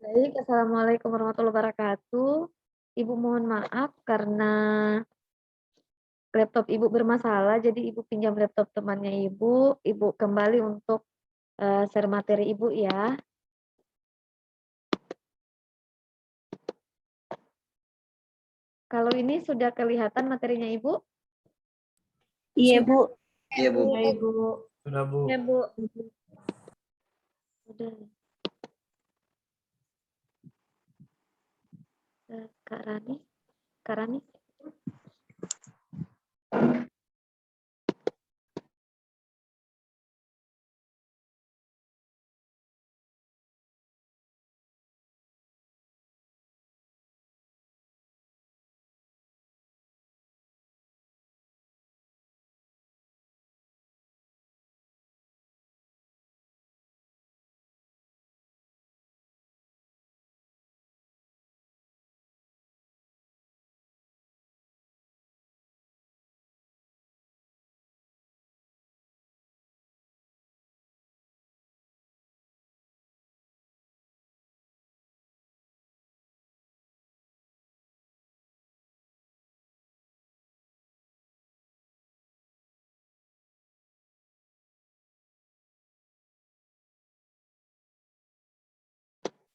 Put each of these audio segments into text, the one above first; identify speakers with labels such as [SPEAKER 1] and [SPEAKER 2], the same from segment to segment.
[SPEAKER 1] Baik, assalamualaikum warahmatullahi wabarakatuh. Ibu mohon maaf karena laptop ibu bermasalah, jadi ibu pinjam laptop temannya ibu. Ibu kembali untuk share materi ibu ya. Kalau ini sudah kelihatan materinya ibu?
[SPEAKER 2] Iya, Bu.
[SPEAKER 3] Iya, Bu.
[SPEAKER 1] Sudah ibu.
[SPEAKER 3] Sudah, Bu.
[SPEAKER 1] Ya bu. Sudah. Kak Rani, Kak Rani.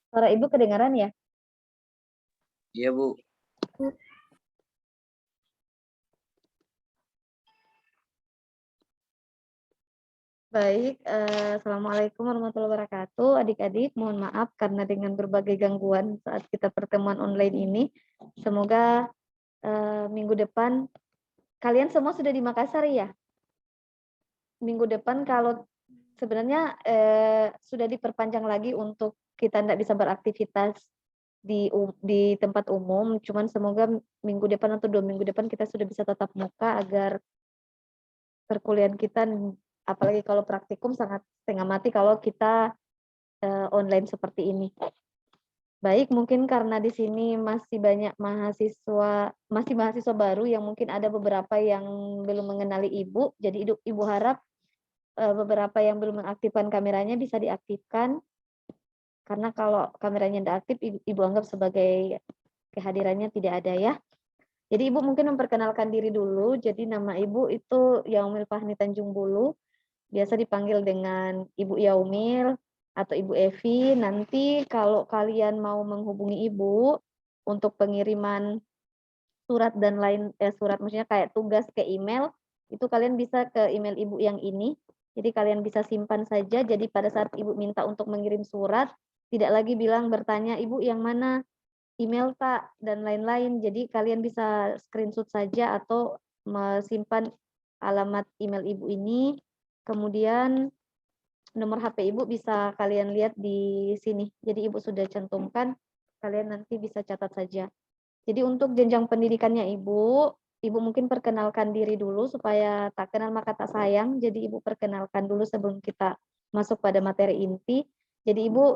[SPEAKER 1] Suara ibu kedengaran ya?
[SPEAKER 3] Iya, Bu.
[SPEAKER 1] Baik, assalamualaikum warahmatullahi wabarakatuh. Adik-adik, mohon maaf karena dengan berbagai gangguan saat kita pertemuan online ini. Semoga minggu depan kalian semua sudah di Makassar ya? Minggu depan kalau sebenarnya sudah diperpanjang lagi untuk kita tidak bisa beraktivitas di tempat umum. Cuman semoga minggu depan atau 2 minggu depan kita sudah bisa tatap muka agar perkuliahan kita, apalagi kalau praktikum sangat setengah mati kalau kita online seperti ini. Baik, mungkin karena di sini masih banyak mahasiswa baru yang mungkin ada beberapa yang belum mengenali ibu, jadi ibu harap beberapa yang belum mengaktifkan kameranya bisa diaktifkan, karena kalau kameranya tidak aktif ibu anggap sebagai kehadirannya tidak ada ya. Jadi ibu mungkin memperkenalkan diri dulu. Jadi nama ibu itu Yaumil Fahmi Tanjung Bulu, biasa dipanggil dengan Ibu Yaumil atau Ibu Evi. Nanti kalau kalian mau menghubungi ibu untuk pengiriman surat dan lain surat maksudnya kayak tugas ke email, itu kalian bisa ke email ibu yang ini. Jadi kalian bisa simpan saja. Jadi pada saat ibu minta untuk mengirim surat, tidak lagi bilang bertanya ibu yang mana, email tak, dan lain-lain. Jadi kalian bisa screenshot saja atau menyimpan alamat email ibu ini. Kemudian nomor HP ibu bisa kalian lihat di sini. Jadi ibu sudah cantumkan, kalian nanti bisa catat saja. Jadi untuk jenjang pendidikannya ibu mungkin perkenalkan diri dulu supaya tak kenal maka tak sayang. Jadi ibu perkenalkan dulu sebelum kita masuk pada materi inti. Jadi ibu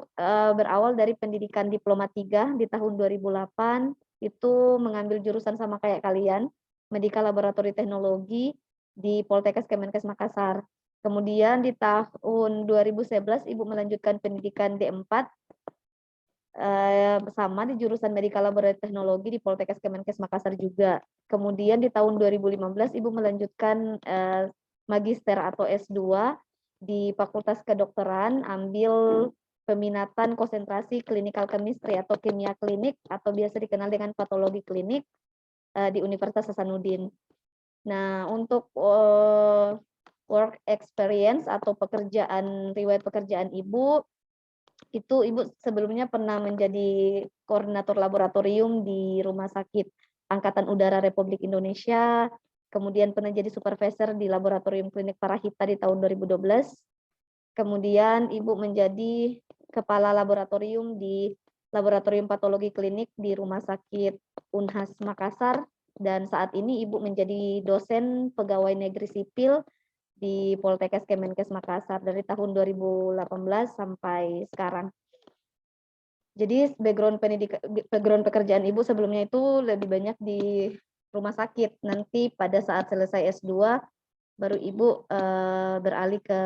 [SPEAKER 1] berawal dari pendidikan diploma 3 di tahun 2008, itu mengambil jurusan sama kayak kalian, Medika Laboratori Teknologi di Poltekkes Kemenkes Makassar. Kemudian di tahun 2011 ibu melanjutkan pendidikan D4 sama di jurusan Medika Laboratori Teknologi di Poltekkes Kemenkes Makassar juga. Kemudian di tahun 2015 ibu melanjutkan magister atau S2 di Fakultas Kedokteran, ambil peminatan konsentrasi clinical chemistry atau kimia klinik atau biasa dikenal dengan patologi klinik di Universitas Hasanuddin. Nah, untuk work experience atau riwayat pekerjaan ibu, itu ibu sebelumnya pernah menjadi koordinator laboratorium di Rumah Sakit Angkatan Udara Republik Indonesia, kemudian pernah jadi supervisor di Laboratorium Klinik Parahita di tahun 2012, kemudian ibu menjadi kepala laboratorium di Laboratorium Patologi Klinik di Rumah Sakit Unhas Makassar, dan saat ini ibu menjadi dosen pegawai negeri sipil di Poltekkes Kemenkes Makassar dari tahun 2018 sampai sekarang. Jadi background pekerjaan ibu sebelumnya itu lebih banyak di rumah sakit. Nanti pada saat selesai S2 baru ibu beralih ke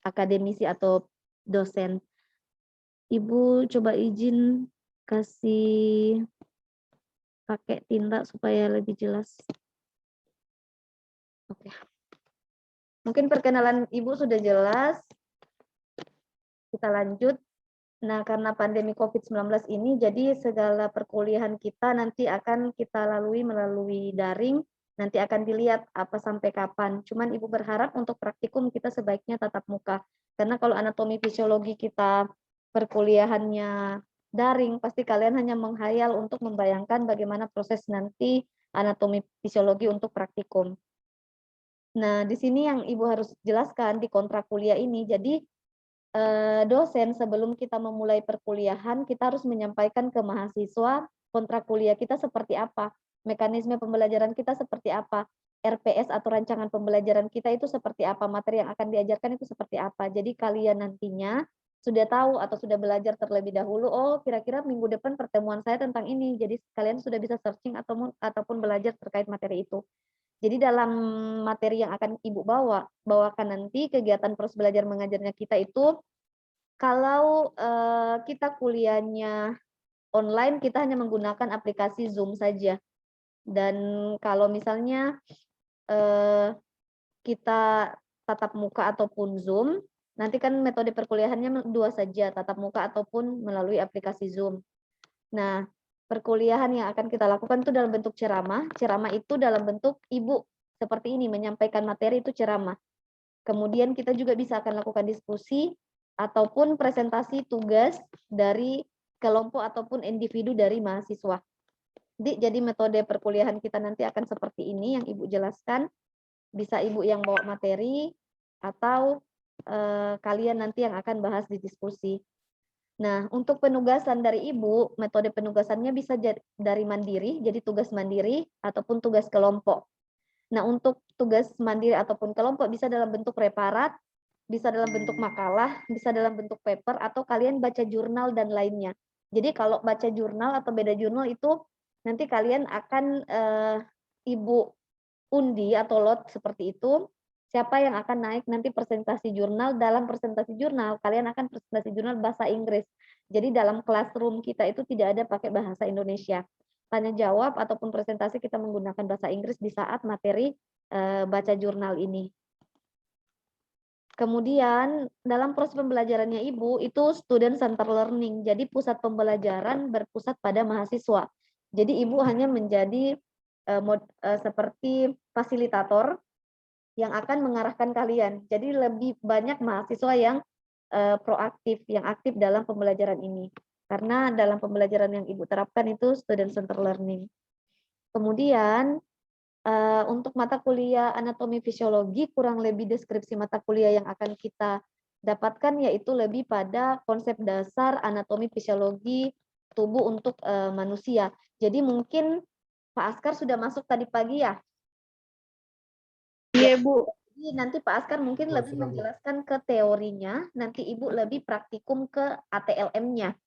[SPEAKER 1] akademisi atau dosen. Ibu coba izin kasih pakai tinta supaya lebih jelas. Oke. Mungkin perkenalan Ibu sudah jelas. Kita lanjut. Nah, karena pandemi COVID-19 ini, jadi segala perkuliahan kita nanti akan kita lalui melalui daring, nanti akan dilihat apa sampai kapan. Cuman Ibu berharap untuk praktikum kita sebaiknya tatap muka. Karena kalau anatomi fisiologi kita perkuliahannya daring, pasti kalian hanya menghayal untuk membayangkan bagaimana proses nanti anatomi fisiologi untuk praktikum. Nah, di sini yang Ibu harus jelaskan di kontrak kuliah ini, jadi dosen sebelum kita memulai perkuliahan, kita harus menyampaikan ke mahasiswa kontrak kuliah kita seperti apa, mekanisme pembelajaran kita seperti apa, RPS atau rancangan pembelajaran kita itu seperti apa, materi yang akan diajarkan itu seperti apa. Jadi kalian nantinya sudah tahu atau sudah belajar terlebih dahulu, oh kira-kira minggu depan pertemuan saya tentang ini, jadi kalian sudah bisa searching ataupun belajar terkait materi itu. Jadi dalam materi yang akan Ibu bawakan nanti, kegiatan proses belajar mengajarnya kita itu, kalau kita kuliahnya online, kita hanya menggunakan aplikasi Zoom saja. Dan kalau misalnya kita tatap muka ataupun Zoom, nanti kan metode perkuliahannya dua saja, tatap muka ataupun melalui aplikasi Zoom. Nah, perkuliahan yang akan kita lakukan itu dalam bentuk ceramah. Ceramah itu dalam bentuk Ibu seperti ini, menyampaikan materi itu ceramah. Kemudian kita juga bisa akan lakukan diskusi ataupun presentasi tugas dari kelompok ataupun individu dari mahasiswa. Jadi metode perkuliahan kita nanti akan seperti ini yang Ibu jelaskan. Bisa Ibu yang bawa materi atau kalian nanti yang akan bahas di diskusi. Nah, untuk penugasan dari Ibu, metode penugasannya bisa dari mandiri, jadi tugas mandiri ataupun tugas kelompok. Nah, untuk tugas mandiri ataupun kelompok bisa dalam bentuk reparat, bisa dalam bentuk makalah, bisa dalam bentuk paper, atau kalian baca jurnal dan lainnya. Jadi kalau baca jurnal atau beda jurnal itu nanti kalian akan Ibu undi atau lot seperti itu. Siapa yang akan naik nanti presentasi jurnal, dalam presentasi jurnal kalian akan presentasi jurnal bahasa Inggris. Jadi dalam classroom kita itu tidak ada pakai bahasa Indonesia. Tanya jawab ataupun presentasi kita menggunakan bahasa Inggris di saat materi baca jurnal ini. Kemudian dalam proses pembelajarannya Ibu itu student center learning. Jadi pusat pembelajaran berpusat pada mahasiswa. Jadi Ibu hanya menjadi seperti fasilitator yang akan mengarahkan kalian. Jadi lebih banyak mahasiswa yang proaktif, yang aktif dalam pembelajaran ini. Karena dalam pembelajaran yang Ibu terapkan itu student center learning. Kemudian untuk mata kuliah anatomi fisiologi, kurang lebih deskripsi mata kuliah yang akan kita dapatkan yaitu lebih pada konsep dasar anatomi fisiologi tubuh untuk manusia. Jadi mungkin Pak Askar sudah masuk tadi pagi ya?
[SPEAKER 2] Iya, Bu.
[SPEAKER 1] Jadi nanti Pak Askar mungkin lebih menjelaskan ke teorinya, nanti Ibu lebih praktikum ke ATLM-nya.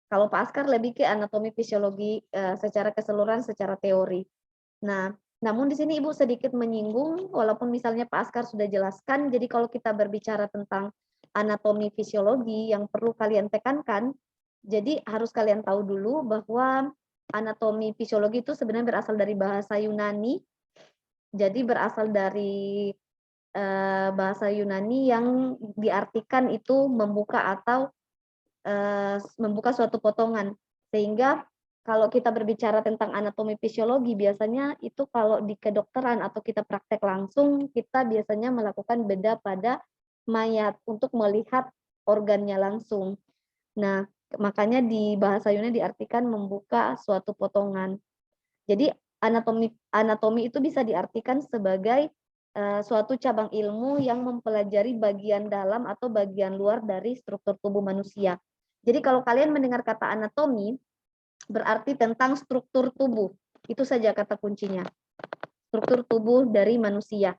[SPEAKER 1] Kalau Pak Askar lebih ke anatomi fisiologi secara keseluruhan, secara teori. Nah, namun di sini Ibu sedikit menyinggung, walaupun misalnya Pak Askar sudah jelaskan, jadi kalau kita berbicara tentang anatomi fisiologi yang perlu kalian tekankan, jadi harus kalian tahu dulu bahwa anatomi fisiologi itu sebenarnya berasal dari bahasa Yunani, jadi berasal dari bahasa Yunani yang diartikan itu membuka atau membuka suatu potongan. Sehingga kalau kita berbicara tentang anatomi fisiologi, biasanya itu kalau di kedokteran atau kita praktek langsung, kita biasanya melakukan bedah pada mayat untuk melihat organnya langsung. Nah, makanya di bahasa Yunani diartikan membuka suatu potongan. Jadi anatomi itu bisa diartikan sebagai suatu cabang ilmu yang mempelajari bagian dalam atau bagian luar dari struktur tubuh manusia. Jadi kalau kalian mendengar kata anatomi, berarti tentang struktur tubuh. Itu saja kata kuncinya. Struktur tubuh dari manusia.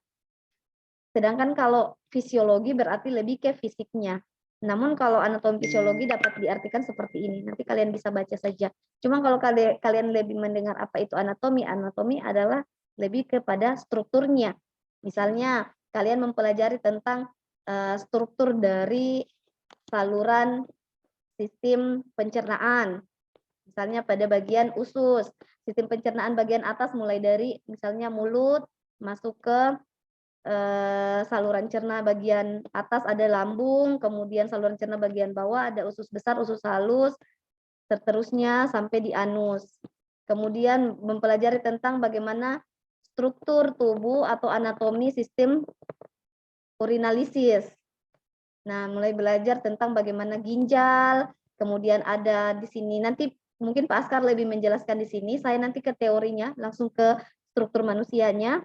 [SPEAKER 1] Sedangkan kalau fisiologi berarti lebih ke fisiknya. Namun kalau anatomi fisiologi dapat diartikan seperti ini. Nanti kalian bisa baca saja. Cuma kalau kalian lebih mendengar apa itu anatomi, anatomi adalah lebih kepada strukturnya. Misalnya kalian mempelajari tentang struktur dari saluran sistem pencernaan. Misalnya pada bagian usus, sistem pencernaan bagian atas mulai dari misalnya mulut, masuk ke saluran cerna bagian atas ada lambung, kemudian saluran cerna bagian bawah ada usus besar, usus halus, seterusnya sampai di anus. Kemudian mempelajari tentang bagaimana struktur tubuh atau anatomi sistem urinalisis. Nah, mulai belajar tentang bagaimana ginjal, kemudian ada di sini nanti mungkin Pak Askar lebih menjelaskan di sini, saya nanti ke teorinya, langsung ke struktur manusianya.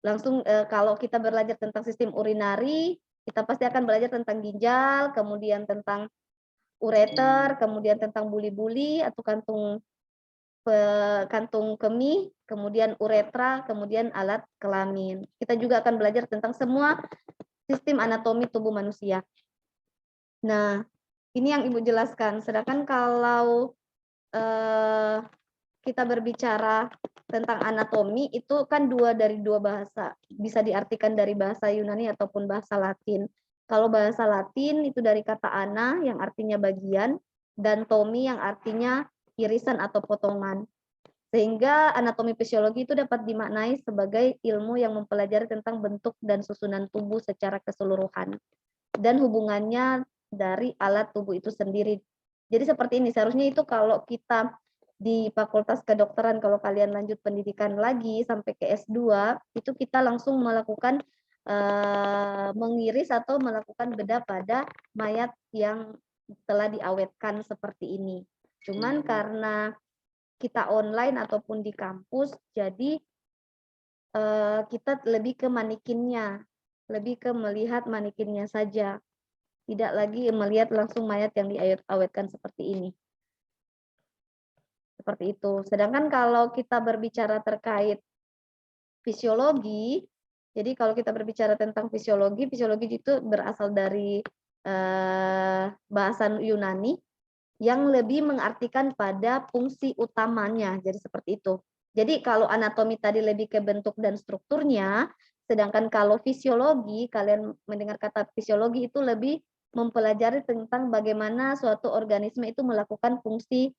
[SPEAKER 1] Langsung kalau kita belajar tentang sistem urinari, kita pasti akan belajar tentang ginjal, kemudian tentang ureter, kemudian tentang buli-buli atau kantung kemih, kemudian uretra, kemudian alat kelamin. Kita juga akan belajar tentang semua sistem anatomi tubuh manusia. Nah, ini yang Ibu jelaskan. Sedangkan kalau kita berbicara tentang anatomi, itu kan dari dua bahasa. Bisa diartikan dari bahasa Yunani ataupun bahasa Latin. Kalau bahasa Latin itu dari kata ana yang artinya bagian, dan tomi yang artinya irisan atau potongan. Sehingga anatomi fisiologi itu dapat dimaknai sebagai ilmu yang mempelajari tentang bentuk dan susunan tubuh secara keseluruhan dan hubungannya dari alat tubuh itu sendiri. Jadi seperti ini, seharusnya itu kalau kita di Fakultas Kedokteran, kalau kalian lanjut pendidikan lagi sampai ke S2, itu kita langsung melakukan mengiris atau melakukan bedah pada mayat yang telah diawetkan seperti ini. Cuman karena kita online ataupun di kampus, jadi kita lebih ke manikinnya, lebih ke melihat manikinnya saja, tidak lagi melihat langsung mayat yang diawetkan seperti ini. Seperti itu. Sedangkan kalau kita berbicara terkait fisiologi, jadi kalau kita berbicara tentang fisiologi, fisiologi itu berasal dari bahasa Yunani, yang lebih mengartikan pada fungsi utamanya. Jadi seperti itu. Jadi kalau anatomi tadi lebih ke bentuk dan strukturnya, sedangkan kalau fisiologi, kalian mendengar kata fisiologi itu lebih mempelajari tentang bagaimana suatu organisme itu melakukan fungsi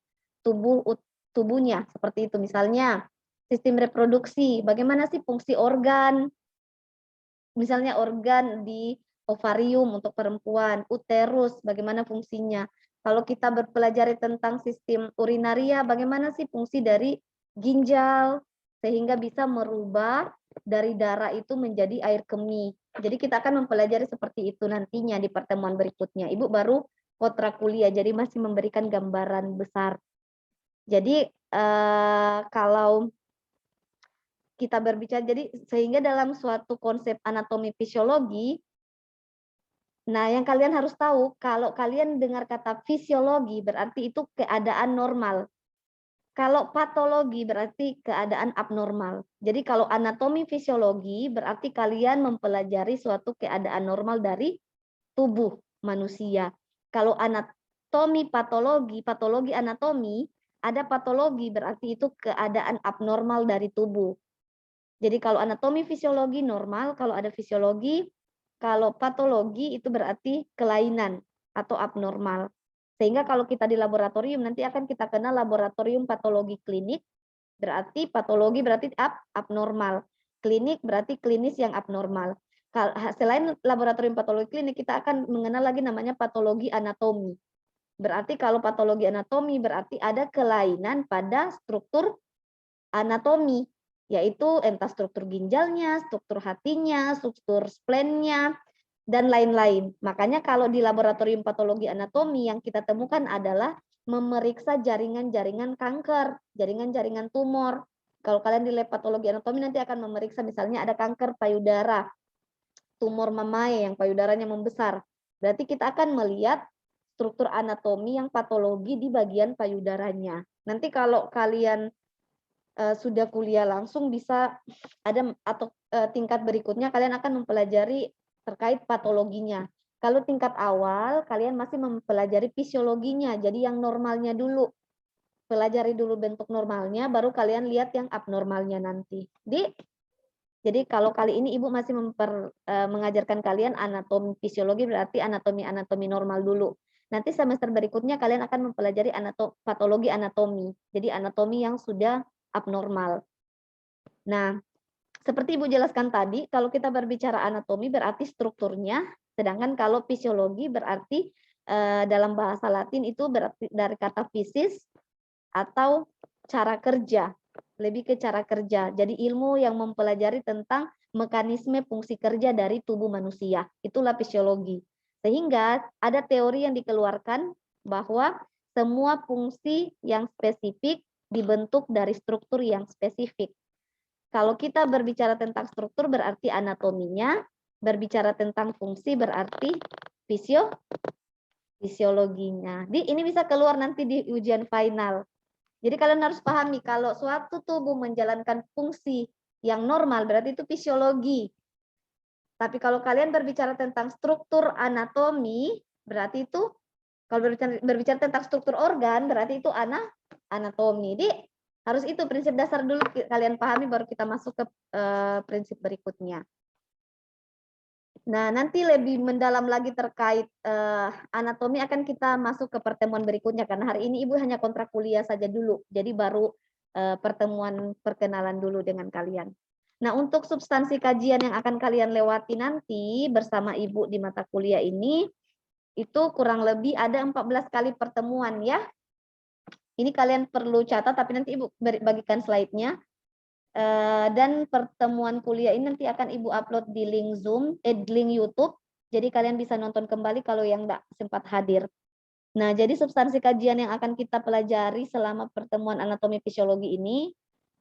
[SPEAKER 1] tubuhnya. Seperti itu. Misalnya sistem reproduksi, bagaimana sih fungsi organ? Misalnya organ di ovarium untuk perempuan, uterus, bagaimana fungsinya? Kalau kita berpelajari tentang sistem urinaria, bagaimana sih fungsi dari ginjal, sehingga bisa merubah dari darah itu menjadi air kemih. Jadi kita akan mempelajari seperti itu nantinya di pertemuan berikutnya. Ibu baru kontrak kuliah, jadi masih memberikan gambaran besar. Jadi kalau kita berbicara, jadi sehingga dalam suatu konsep anatomi fisiologi, nah, yang kalian harus tahu, kalau kalian dengar kata fisiologi, berarti itu keadaan normal. Kalau patologi, berarti keadaan abnormal. Jadi kalau anatomi fisiologi, berarti kalian mempelajari suatu keadaan normal dari tubuh manusia. Kalau anatomi patologi, patologi anatomi, ada patologi, berarti itu keadaan abnormal dari tubuh. Jadi kalau anatomi fisiologi normal, kalau ada fisiologi, kalau patologi itu berarti kelainan atau abnormal. Sehingga kalau kita di laboratorium nanti akan kita kenal laboratorium patologi klinik, berarti patologi berarti abnormal. Klinik berarti klinis yang abnormal. Selain laboratorium patologi klinik, kita akan mengenal lagi namanya patologi anatomi. Berarti kalau patologi anatomi berarti ada kelainan pada struktur anatomi, yaitu entah struktur ginjalnya, struktur hatinya, struktur splennya, dan lain-lain. Makanya kalau di laboratorium patologi anatomi yang kita temukan adalah memeriksa jaringan-jaringan kanker, jaringan-jaringan tumor. Kalau kalian di lab patologi anatomi nanti akan memeriksa misalnya ada kanker payudara, tumor mamae yang payudaranya membesar. Berarti kita akan melihat struktur anatomi yang patologi di bagian payudaranya. Nanti kalau kalian sudah kuliah langsung bisa ada atau tingkat berikutnya kalian akan mempelajari terkait patologinya. Kalau tingkat awal kalian masih mempelajari fisiologinya, jadi yang normalnya dulu. Pelajari dulu bentuk normalnya, baru kalian lihat yang abnormalnya nanti. Jadi kalau kali ini Ibu masih mengajarkan kalian anatomi fisiologi, berarti anatomi normal dulu. Nanti semester berikutnya kalian akan mempelajari patologi anatomi. Jadi anatomi yang sudah abnormal. Nah, seperti Ibu jelaskan tadi, kalau kita berbicara anatomi berarti strukturnya, sedangkan kalau fisiologi berarti dalam bahasa Latin itu berarti dari kata fisis atau cara kerja, lebih ke cara kerja. Jadi ilmu yang mempelajari tentang mekanisme fungsi kerja dari tubuh manusia, itulah fisiologi. Sehingga ada teori yang dikeluarkan bahwa semua fungsi yang spesifik dibentuk dari struktur yang spesifik. Kalau kita berbicara tentang struktur berarti anatominya, berbicara tentang fungsi berarti fisiologinya. Ini bisa keluar nanti di ujian final. Jadi kalian harus pahami kalau suatu tubuh menjalankan fungsi yang normal berarti itu fisiologi. Tapi kalau kalian berbicara tentang struktur anatomi berarti itu, kalau berbicara tentang struktur organ berarti itu anatomi. Jadi harus itu prinsip dasar dulu kalian pahami baru kita masuk ke prinsip berikutnya. Nah, nanti lebih mendalam lagi terkait anatomi akan kita masuk ke pertemuan berikutnya karena hari ini Ibu hanya kontrak kuliah saja dulu. Jadi baru pertemuan perkenalan dulu dengan kalian. Nah, untuk substansi kajian yang akan kalian lewati nanti bersama Ibu di mata kuliah ini itu kurang lebih ada 14 kali pertemuan ya. Ini kalian perlu catat, tapi nanti Ibu bagikan slide-nya. Dan pertemuan kuliah ini nanti akan Ibu upload di link Zoom, link YouTube. Jadi kalian bisa nonton kembali kalau yang tidak sempat hadir. Nah, jadi substansi kajian yang akan kita pelajari selama pertemuan anatomi fisiologi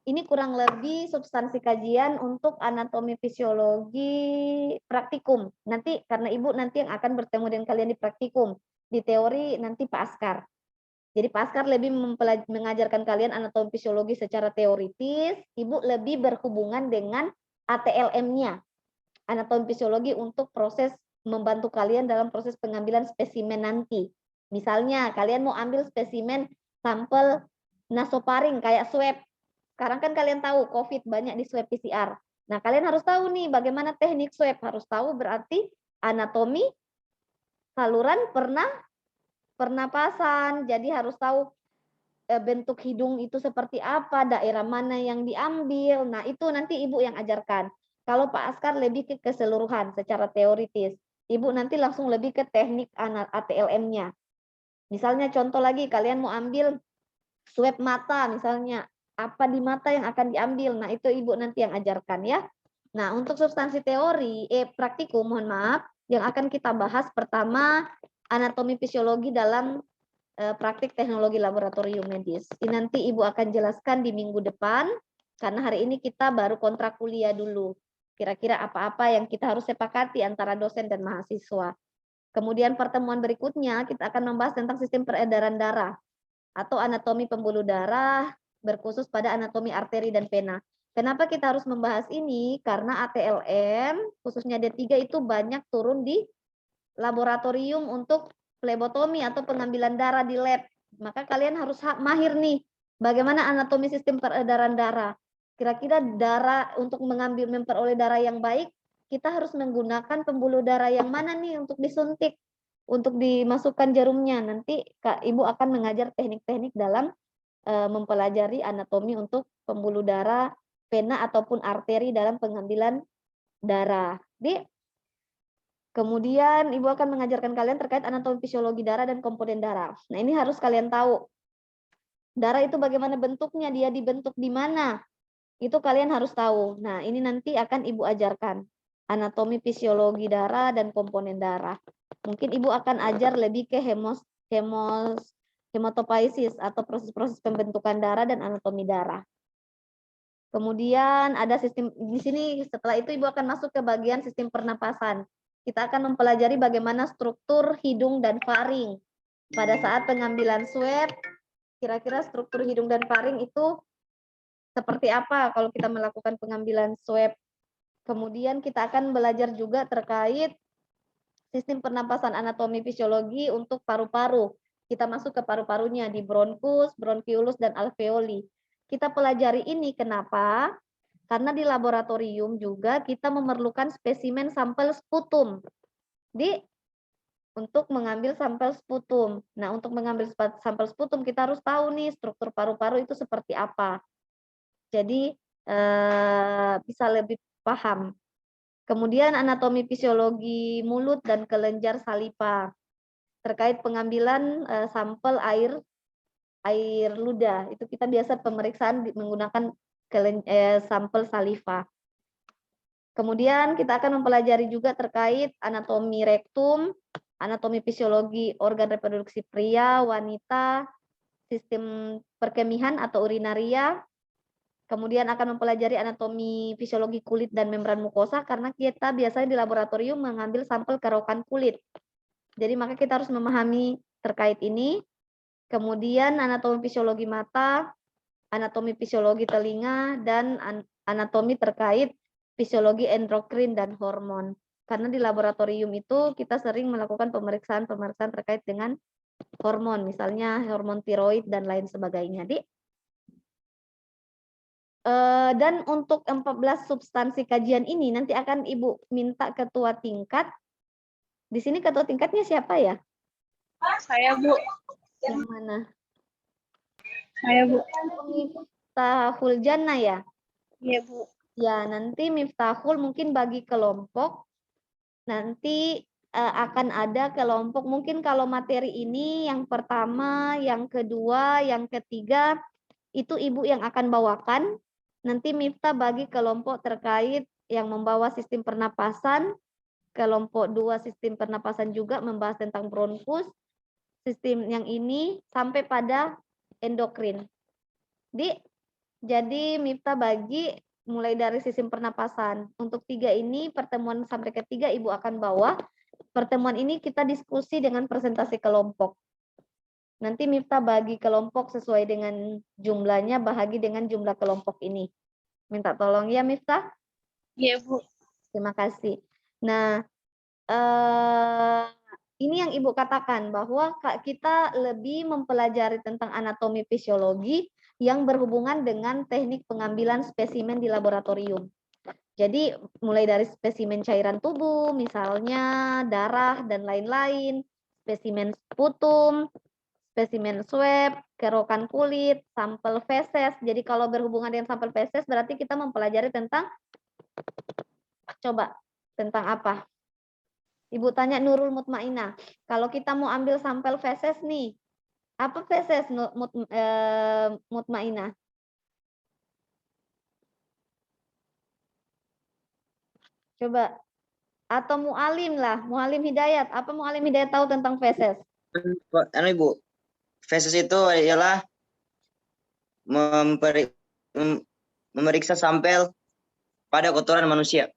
[SPEAKER 1] ini kurang lebih substansi kajian untuk anatomi fisiologi praktikum. Nanti karena Ibu nanti yang akan bertemu dengan kalian di praktikum. Di teori nanti Pak Askar. Jadi Pak Askar lebih mengajarkan kalian anatomi fisiologi secara teoritis, Ibu lebih berhubungan dengan ATLM-nya, anatomi fisiologi untuk proses membantu kalian dalam proses pengambilan spesimen nanti. Misalnya kalian mau ambil spesimen sampel nasofaring kayak swab. Sekarang kan kalian tahu COVID banyak di swab PCR. Nah, kalian harus tahu nih bagaimana teknik swab, harus tahu berarti anatomi saluran pernapasan, jadi harus tahu bentuk hidung itu seperti apa, daerah mana yang diambil. Nah, itu nanti Ibu yang ajarkan. Kalau Pak Askar lebih ke keseluruhan secara teoritis. Ibu nanti langsung lebih ke teknik ATLM-nya. Misalnya contoh lagi, kalian mau ambil swab mata misalnya, apa di mata yang akan diambil. Nah, itu Ibu nanti yang ajarkan ya. Nah, untuk substansi teori, praktikum, mohon maaf, yang akan kita bahas pertama anatomi fisiologi dalam praktik teknologi laboratorium medis. Ini nanti Ibu akan jelaskan di minggu depan, karena hari ini kita baru kontrak kuliah dulu. Kira-kira apa-apa yang kita harus sepakati antara dosen dan mahasiswa. Kemudian pertemuan berikutnya kita akan membahas tentang sistem peredaran darah atau anatomi pembuluh darah, berkhusus pada anatomi arteri dan vena. Kenapa kita harus membahas ini? Karena ATLM, khususnya D3 itu banyak turun di laboratorium untuk flebotomi atau pengambilan darah di lab. Maka kalian harus mahir nih, bagaimana anatomi sistem peredaran darah. Kira-kira darah untuk memperoleh darah yang baik, kita harus menggunakan pembuluh darah yang mana nih untuk disuntik, untuk dimasukkan jarumnya. Nanti Ibu akan mengajar teknik-teknik dalam mempelajari anatomi untuk pembuluh darah, vena ataupun arteri dalam pengambilan darah. Kemudian Ibu akan mengajarkan kalian terkait anatomi fisiologi darah dan komponen darah. Nah, ini harus kalian tahu. Darah itu bagaimana bentuknya, dia dibentuk di mana. Itu kalian harus tahu. Nah, ini nanti akan Ibu ajarkan. Anatomi fisiologi darah dan komponen darah. Mungkin Ibu akan ajar lebih ke hematopoiesis atau proses-proses pembentukan darah dan anatomi darah. Kemudian ada sistem di sini, setelah itu Ibu akan masuk ke bagian sistem pernapasan. Kita akan mempelajari bagaimana struktur hidung dan faring. Pada saat pengambilan swab, kira-kira struktur hidung dan faring itu seperti apa kalau kita melakukan pengambilan swab. Kemudian kita akan belajar juga terkait sistem pernapasan anatomi fisiologi untuk paru-paru. Kita masuk ke paru-parunya di bronkus, bronkiolus, dan alveoli. Kita pelajari ini kenapa? Karena di laboratorium juga kita memerlukan spesimen sampel sputum. untuk mengambil sampel sputum. Nah, untuk mengambil sampel sputum kita harus tahu nih struktur paru-paru itu seperti apa. Jadi bisa lebih paham. Kemudian anatomi fisiologi mulut dan kelenjar saliva terkait pengambilan sampel air ludah. Itu kita biasa pemeriksaan menggunakan sampel saliva. Kemudian kita akan mempelajari juga terkait anatomi rektum, anatomi fisiologi organ reproduksi pria, wanita, sistem perkemihan atau urinaria. Kemudian akan mempelajari anatomi fisiologi kulit dan membran mukosa karena kita biasanya di laboratorium mengambil sampel kerokan kulit. Jadi maka kita harus memahami terkait ini. Kemudian anatomi fisiologi mata, anatomi fisiologi telinga, dan anatomi terkait fisiologi endokrin dan hormon. Karena di laboratorium itu kita sering melakukan pemeriksaan terkait dengan hormon, misalnya hormon tiroid dan lain sebagainya. Dan untuk 14 substansi kajian ini nanti akan Ibu minta ketua tingkat. Di sini ketua tingkatnya siapa ya?
[SPEAKER 2] Saya, Bu.
[SPEAKER 1] Yang mana?
[SPEAKER 2] Saya, Bu.
[SPEAKER 1] Miftahul Jannah ya?
[SPEAKER 2] Iya, Bu.
[SPEAKER 1] Ya, nanti Miftahul mungkin bagi kelompok. Nanti akan ada kelompok, mungkin kalau materi ini yang pertama, yang kedua, yang ketiga, itu Ibu yang akan bawakan. Nanti Miftah bagi kelompok terkait yang membawa sistem pernapasan, kelompok 2 sistem pernapasan juga membahas tentang bronkus, sistem yang ini sampai pada endokrin. Jadi Miftah bagi mulai dari sistem pernapasan. Untuk 3 ini pertemuan sampai ketiga Ibu akan bawa. Pertemuan ini kita diskusi dengan presentasi kelompok. Nanti Miftah bagi kelompok sesuai dengan jumlahnya, bahagi dengan jumlah kelompok ini. Minta tolong ya Miftah.
[SPEAKER 2] Iya, Bu.
[SPEAKER 1] Terima kasih. Nah, ini yang Ibu katakan bahwa kita lebih mempelajari tentang anatomi fisiologi yang berhubungan dengan teknik pengambilan spesimen di laboratorium. Jadi mulai dari spesimen cairan tubuh, misalnya darah dan lain-lain, spesimen sputum, spesimen swab, kerokan kulit, sampel feses. Jadi kalau berhubungan dengan sampel feses berarti kita mempelajari tentang, coba, tentang apa? Ibu tanya Nurul Mutmainah, kalau kita mau ambil sampel feses nih, apa feses Mutmainah? Coba, atau Mu'alim lah, Mu'alim Hidayat. Apa Mu'alim Hidayat tahu tentang feses?
[SPEAKER 3] Ibu, feses itu adalah memeriksa sampel pada kotoran manusia.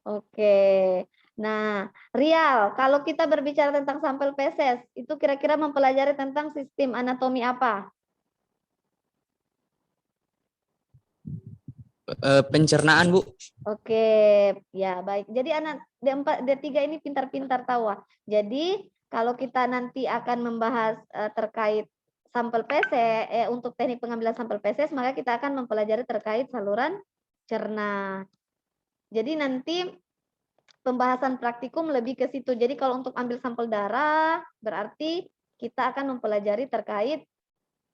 [SPEAKER 1] Oke. Nah, Rial, kalau kita berbicara tentang sampel feses, itu kira-kira mempelajari tentang sistem anatomi apa?
[SPEAKER 4] Pencernaan, Bu.
[SPEAKER 1] Oke, ya baik. Jadi anak D4, D3 ini pintar-pintar tahu. Jadi kalau kita nanti akan membahas terkait sampel feses, untuk teknik pengambilan sampel feses, maka kita akan mempelajari terkait saluran cerna. Jadi nanti pembahasan praktikum lebih ke situ. Jadi kalau untuk ambil sampel darah, berarti kita akan mempelajari terkait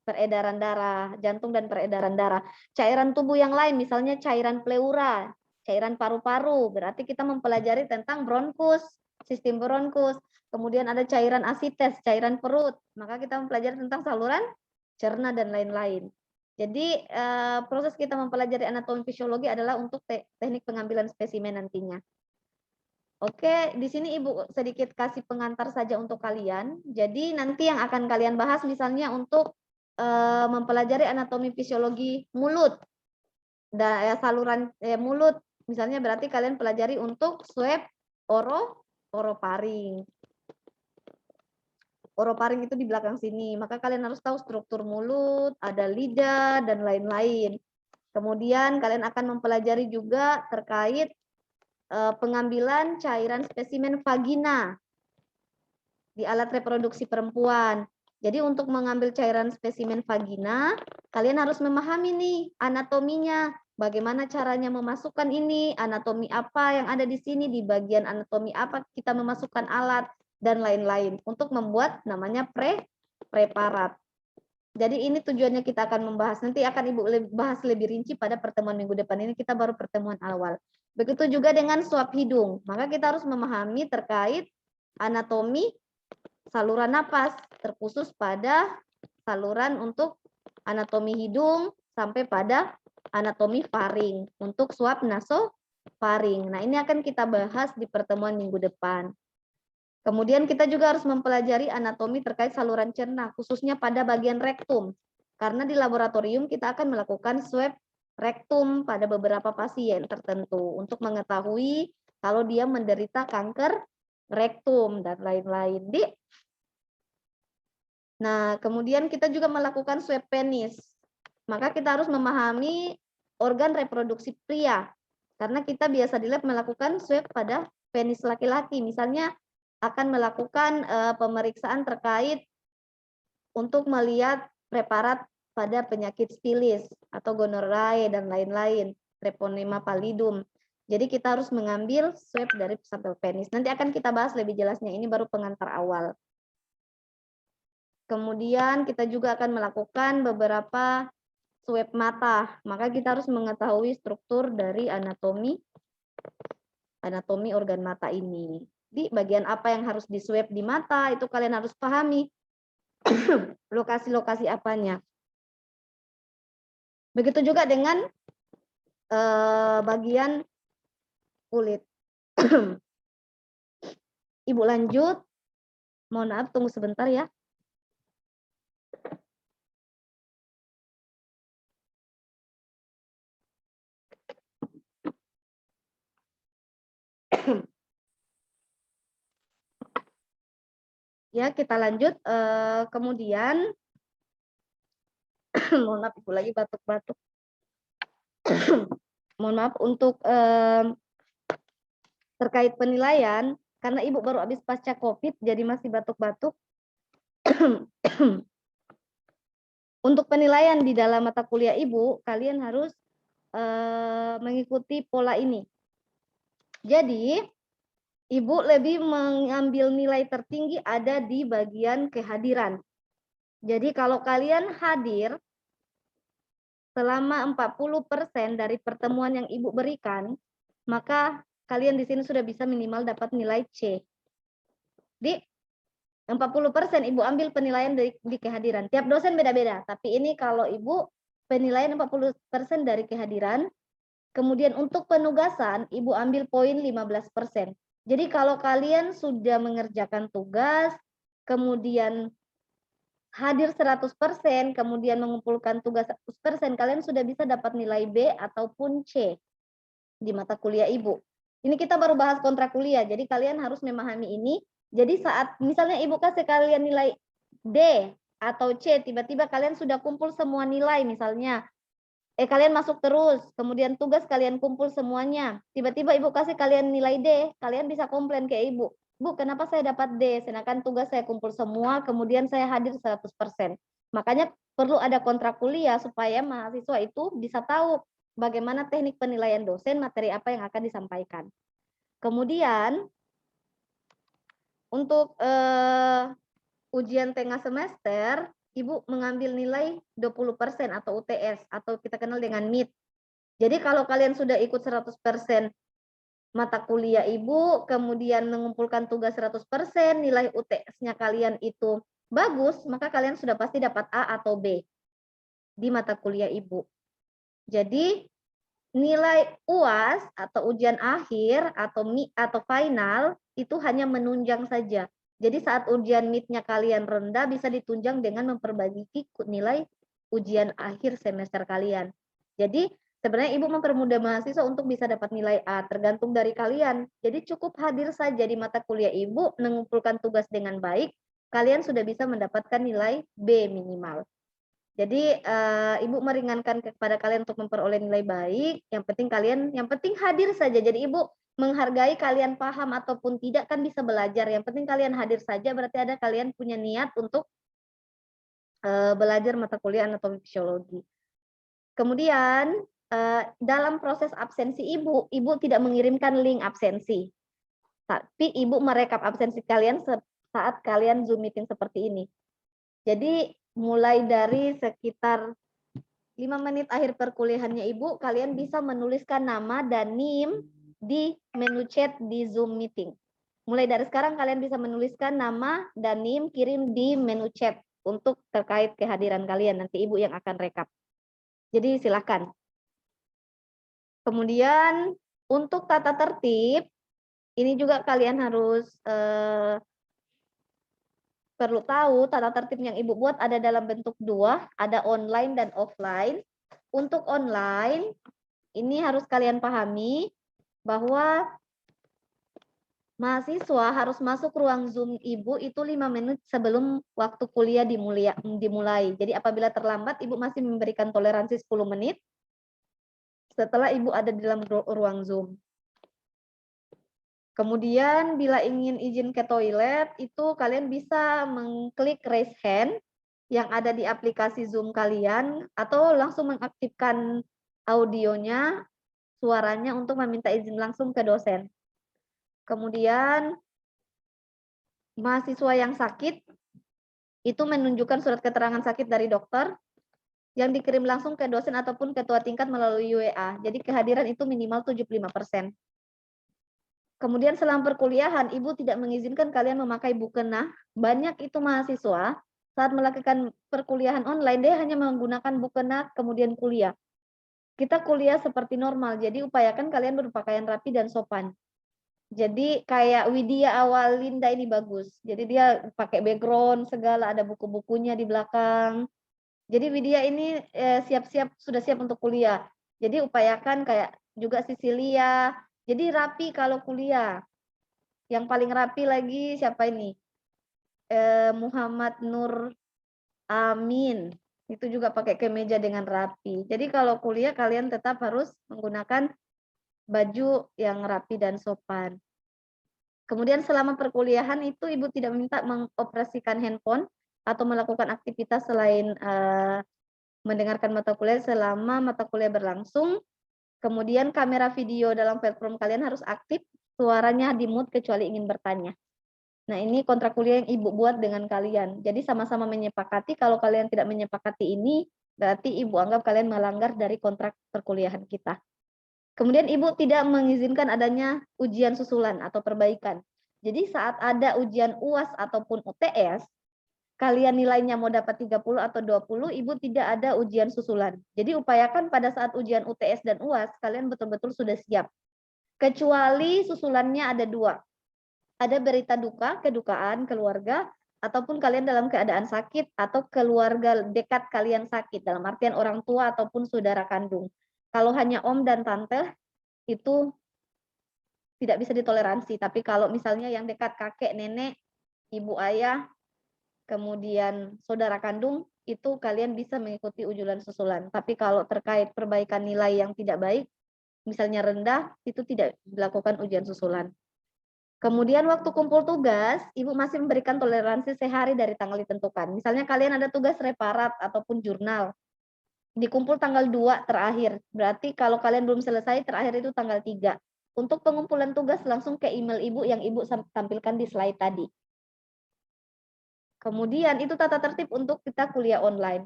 [SPEAKER 1] peredaran darah, jantung dan peredaran darah. Cairan tubuh yang lain, misalnya cairan pleura, cairan paru-paru, berarti kita mempelajari tentang bronkus, sistem bronkus. Kemudian ada cairan asites, cairan perut, maka kita mempelajari tentang saluran cerna dan lain-lain. Jadi proses kita mempelajari anatomi fisiologi adalah untuk teknik pengambilan spesimen nantinya. Oke, di sini Ibu sedikit kasih pengantar saja untuk kalian. Jadi nanti yang akan kalian bahas misalnya untuk mempelajari anatomi fisiologi mulut, saluran mulut, misalnya berarti kalian pelajari untuk swab orofaring. Orofaring itu di belakang sini, maka kalian harus tahu struktur mulut, ada lidah dan lain-lain. Kemudian kalian akan mempelajari juga terkait pengambilan cairan spesimen vagina di alat reproduksi perempuan. Jadi untuk mengambil cairan spesimen vagina, kalian harus memahami nih anatominya, bagaimana caranya memasukkan ini, anatomi apa yang ada di sini, di bagian anatomi apa kita memasukkan alat, dan lain-lain untuk membuat namanya preparat. Jadi ini tujuannya kita akan membahas. Nanti akan Ibu bahas lebih rinci pada pertemuan minggu depan. Ini kita baru pertemuan awal. Begitu juga dengan swab hidung. Maka kita harus memahami terkait anatomi saluran napas, terkhusus pada saluran untuk anatomi hidung sampai pada anatomi faring untuk swab nasofaring. Nah, ini akan kita bahas di pertemuan minggu depan. Kemudian kita juga harus mempelajari anatomi terkait saluran cerna, khususnya pada bagian rektum. Karena di laboratorium kita akan melakukan swab rektum pada beberapa pasien tertentu untuk mengetahui kalau dia menderita kanker rektum dan lain-lain. Nah, kemudian kita juga melakukan swab penis. Maka kita harus memahami organ reproduksi pria. Karena kita biasa di lab melakukan swab pada penis laki-laki. Misalnya akan melakukan pemeriksaan terkait untuk melihat preparat pada penyakit stilis atau gonorrhea dan lain-lain, treponema pallidum. Jadi kita harus mengambil swab dari sampel penis. Nanti akan kita bahas lebih jelasnya, ini baru pengantar awal. Kemudian kita juga akan melakukan beberapa swab mata. Maka kita harus mengetahui struktur dari anatomi organ mata ini. Di bagian apa yang harus diswab di mata, itu kalian harus pahami lokasi-lokasi apanya. Begitu juga dengan bagian kulit. Ibu lanjut. Mohon maaf, tunggu sebentar ya. Ya, kita lanjut. Kemudian, mohon maaf, Ibu lagi batuk-batuk. Mohon maaf untuk terkait penilaian, karena Ibu baru habis pasca COVID, jadi masih batuk-batuk. Untuk penilaian di dalam mata kuliah Ibu, kalian harus mengikuti pola ini. Jadi, Ibu lebih mengambil nilai tertinggi ada di bagian kehadiran. Jadi kalau kalian hadir selama 40% dari pertemuan yang Ibu berikan, maka kalian di sini sudah bisa minimal dapat nilai C. Di 40% Ibu ambil penilaian di kehadiran. Tiap dosen beda-beda, tapi ini kalau Ibu penilaian 40% dari kehadiran, kemudian untuk penugasan Ibu ambil poin 15%. Jadi kalau kalian sudah mengerjakan tugas, kemudian hadir 100%, kemudian mengumpulkan tugas 100%, kalian sudah bisa dapat nilai B ataupun C di mata kuliah Ibu. Ini kita baru bahas kontrak kuliah, jadi kalian harus memahami ini. Jadi saat misalnya Ibu kasih kalian nilai D atau C, tiba-tiba kalian sudah kumpul semua nilai, misalnya kalian masuk terus, kemudian tugas kalian kumpul semuanya. Tiba-tiba Ibu kasih kalian nilai D, kalian bisa komplain ke Ibu. Bu, kenapa saya dapat D? Sedangkan tugas saya kumpul semua, kemudian saya hadir 100%. Makanya perlu ada kontrak kuliah supaya mahasiswa itu bisa tahu bagaimana teknik penilaian dosen, materi apa yang akan disampaikan. Kemudian, untuk ujian tengah semester, Ibu mengambil nilai 20% atau UTS atau kita kenal dengan MIT. Jadi kalau kalian sudah ikut 100% mata kuliah Ibu, kemudian mengumpulkan tugas 100%, nilai UTS-nya kalian itu bagus, maka kalian sudah pasti dapat A atau B di mata kuliah Ibu. Jadi nilai UAS atau ujian akhir atau final itu hanya menunjang saja. Jadi saat ujian MIT-nya kalian rendah bisa ditunjang dengan memperbaiki nilai ujian akhir semester kalian. Jadi sebenarnya Ibu mempermudah mahasiswa untuk bisa dapat nilai A, tergantung dari kalian. Jadi cukup hadir saja di mata kuliah Ibu, mengumpulkan tugas dengan baik, kalian sudah bisa mendapatkan nilai B minimal. Jadi Ibu meringankan kepada kalian untuk memperoleh nilai baik, yang penting hadir saja. Jadi Ibu menghargai kalian paham ataupun tidak kan bisa belajar. Yang penting kalian hadir saja, berarti ada kalian punya niat untuk belajar mata kuliah anatomi fisiologi. Kemudian dalam proses absensi Ibu tidak mengirimkan link absensi. Tapi Ibu merekap absensi kalian saat kalian Zoom meeting seperti ini. Jadi mulai dari sekitar 5 menit akhir perkuliahannya Ibu, kalian bisa menuliskan nama dan NIM di menu chat di Zoom meeting. Mulai dari sekarang kalian bisa menuliskan nama dan NIM, kirim di menu chat untuk terkait kehadiran kalian. Nanti Ibu yang akan rekap. Jadi silakan. Kemudian untuk tata tertib, ini juga kalian harus perlu tahu tata tertib yang Ibu buat ada dalam bentuk dua, ada online dan offline. Untuk online, ini harus kalian pahami bahwa mahasiswa harus masuk ruang Zoom Ibu itu 5 menit sebelum waktu kuliah dimulai. Jadi apabila terlambat, Ibu masih memberikan toleransi 10 menit setelah Ibu ada di dalam ruang Zoom. Kemudian bila ingin izin ke toilet, itu kalian bisa mengklik raise hand yang ada di aplikasi Zoom kalian, atau langsung mengaktifkan audionya, suaranya untuk meminta izin langsung ke dosen. Kemudian mahasiswa yang sakit, itu menunjukkan surat keterangan sakit dari dokter, yang dikirim langsung ke dosen ataupun ketua tingkat melalui WA. Jadi kehadiran itu minimal 75%. Kemudian selama perkuliahan, Ibu tidak mengizinkan kalian memakai bukena. Banyak itu mahasiswa saat melakukan perkuliahan online, dia hanya menggunakan bukena kemudian kuliah. Kita kuliah seperti normal, jadi upayakan kalian berpakaian rapi dan sopan. Jadi kayak Widya Awalinda ini bagus. Jadi dia pakai background segala, ada buku-bukunya di belakang. Jadi Widya ini sudah siap untuk kuliah. Jadi upayakan kayak juga Sisilia. Jadi rapi kalau kuliah. Yang paling rapi lagi siapa ini? Muhammad Nur Amin. Itu juga pakai kemeja dengan rapi. Jadi kalau kuliah kalian tetap harus menggunakan baju yang rapi dan sopan. Kemudian selama perkuliahan itu Ibu tidak minta mengoperasikan handphone atau melakukan aktivitas selain mendengarkan mata kuliah selama mata kuliah berlangsung. Kemudian kamera video dalam platform kalian harus aktif, suaranya di-mute kecuali ingin bertanya. Nah, ini kontrak kuliah yang Ibu buat dengan kalian. Jadi sama-sama menyepakati, kalau kalian tidak menyepakati ini, berarti Ibu anggap kalian melanggar dari kontrak perkuliahan kita. Kemudian Ibu tidak mengizinkan adanya ujian susulan atau perbaikan. Jadi saat ada ujian UAS ataupun UTS, kalian nilainya mau dapat 30 atau 20, Ibu tidak ada ujian susulan. Jadi upayakan pada saat ujian UTS dan UAS, kalian betul-betul sudah siap. Kecuali susulannya ada dua. Ada berita duka, kedukaan keluarga, ataupun kalian dalam keadaan sakit, atau keluarga dekat kalian sakit, dalam artian orang tua ataupun saudara kandung. Kalau hanya om dan tante, itu tidak bisa ditoleransi. Tapi kalau misalnya yang dekat kakek, nenek, ibu, ayah, kemudian saudara kandung, itu kalian bisa mengikuti ujian susulan. Tapi kalau terkait perbaikan nilai yang tidak baik, misalnya rendah, itu tidak dilakukan ujian susulan. Kemudian waktu kumpul tugas, Ibu masih memberikan toleransi sehari dari tanggal ditentukan. Misalnya kalian ada tugas reparat ataupun jurnal, dikumpul tanggal 2 terakhir. Berarti kalau kalian belum selesai, terakhir itu tanggal 3. Untuk pengumpulan tugas langsung ke email Ibu yang Ibu tampilkan di slide tadi. Kemudian itu tata tertib untuk kita kuliah online.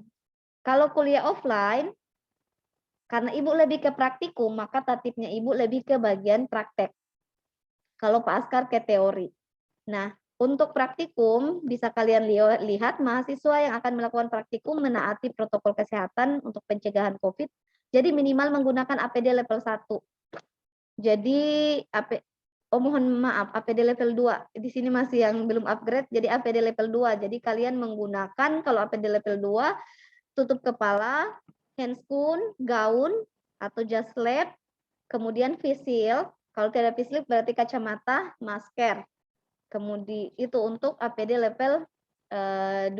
[SPEAKER 1] Kalau kuliah offline, karena Ibu lebih ke praktikum, maka tertibnya Ibu lebih ke bagian praktek. Kalau Pak Askar ke teori. Nah, untuk praktikum, bisa kalian lihat mahasiswa yang akan melakukan praktikum menaati protokol kesehatan untuk pencegahan COVID. Jadi minimal menggunakan APD level 1. Jadi mohon maaf, APD level 2. Di sini masih yang belum upgrade, jadi APD level 2. Jadi kalian menggunakan, kalau APD level 2, tutup kepala, handscoon, gaun, atau jas lab, kemudian face shield. Kalau tidak face shield berarti kacamata, masker. Kemudian itu untuk APD level 2.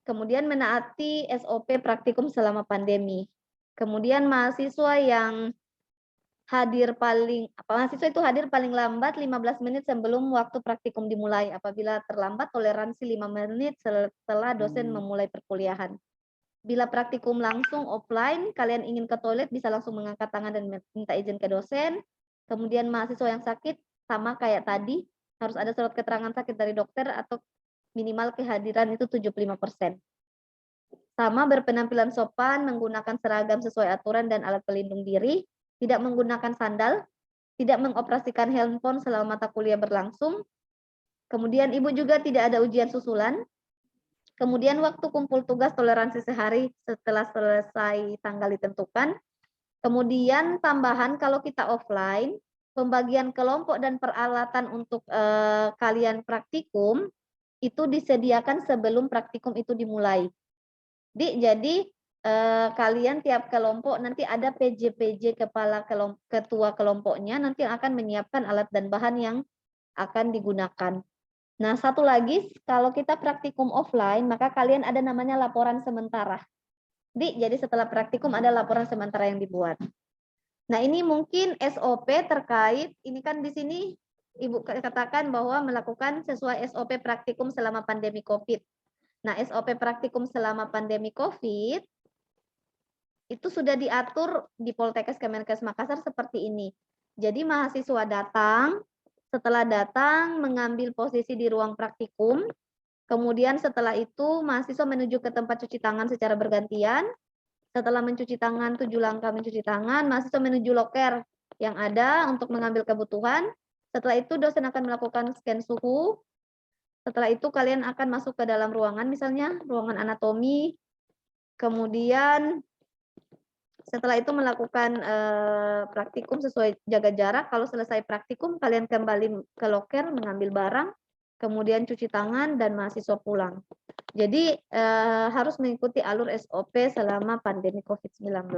[SPEAKER 1] Kemudian menaati SOP praktikum selama pandemi. Kemudian mahasiswa yang mahasiswa itu hadir paling lambat 15 menit sebelum waktu praktikum dimulai. Apabila terlambat, toleransi 5 menit setelah dosen memulai perkuliahan. Bila praktikum langsung offline, kalian ingin ke toilet bisa langsung mengangkat tangan dan minta izin ke dosen. Kemudian mahasiswa yang sakit sama kayak tadi, Harus ada surat keterangan sakit dari dokter atau minimal kehadiran itu 75%. Sama berpenampilan sopan, menggunakan seragam sesuai aturan dan alat pelindung diri, tidak menggunakan sandal, tidak mengoperasikan handphone selama mata kuliah berlangsung. Kemudian ibu juga tidak ada ujian susulan. Kemudian waktu kumpul tugas toleransi sehari setelah selesai tanggal ditentukan. Kemudian tambahan kalau kita offline, pembagian kelompok dan peralatan untuk kalian praktikum itu disediakan sebelum praktikum itu dimulai. Jadi kalian tiap kelompok nanti ada PJ ketua kelompoknya nanti akan menyiapkan alat dan bahan yang akan digunakan. Nah, satu lagi, kalau kita praktikum offline, maka kalian ada namanya laporan sementara. Jadi setelah praktikum ada laporan sementara yang dibuat. Nah, ini mungkin SOP terkait, ini kan di sini Ibu katakan bahwa melakukan sesuai SOP praktikum selama pandemi COVID. Nah, SOP praktikum selama pandemi COVID, itu sudah diatur di Poltekkes Kemenkes Makassar seperti ini. Jadi mahasiswa datang, setelah datang mengambil posisi di ruang praktikum, kemudian setelah itu mahasiswa menuju ke tempat cuci tangan secara bergantian. Setelah mencuci tangan, 7 langkah mencuci tangan, mahasiswa menuju loker yang ada untuk mengambil kebutuhan. Setelah itu dosen akan melakukan scan suhu. Setelah itu kalian akan masuk ke dalam ruangan, misalnya ruangan anatomi. Kemudian setelah itu melakukan praktikum sesuai jaga jarak. Kalau selesai praktikum, kalian kembali ke loker mengambil barang, kemudian cuci tangan dan mahasiswa pulang. Jadi harus mengikuti alur SOP selama pandemi COVID-19.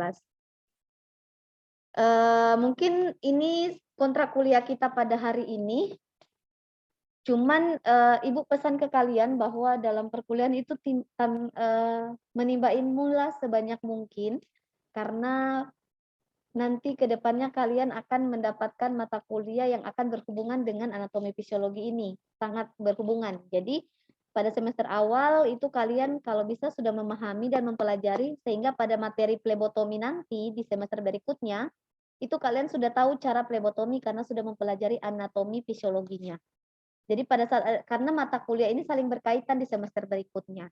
[SPEAKER 1] Mungkin ini kontrak kuliah kita pada hari ini. Cuman Ibu pesan ke kalian bahwa dalam perkuliahan itu menimba ilmu lah sebanyak mungkin. Karena nanti ke depannya kalian akan mendapatkan mata kuliah yang akan berhubungan dengan anatomi fisiologi ini. Sangat berhubungan. Jadi pada semester awal itu kalian kalau bisa sudah memahami dan mempelajari sehingga pada materi plebotomi nanti di semester berikutnya itu kalian sudah tahu cara plebotomi karena sudah mempelajari anatomi fisiologinya. Jadi pada saat karena mata kuliah ini saling berkaitan di semester berikutnya.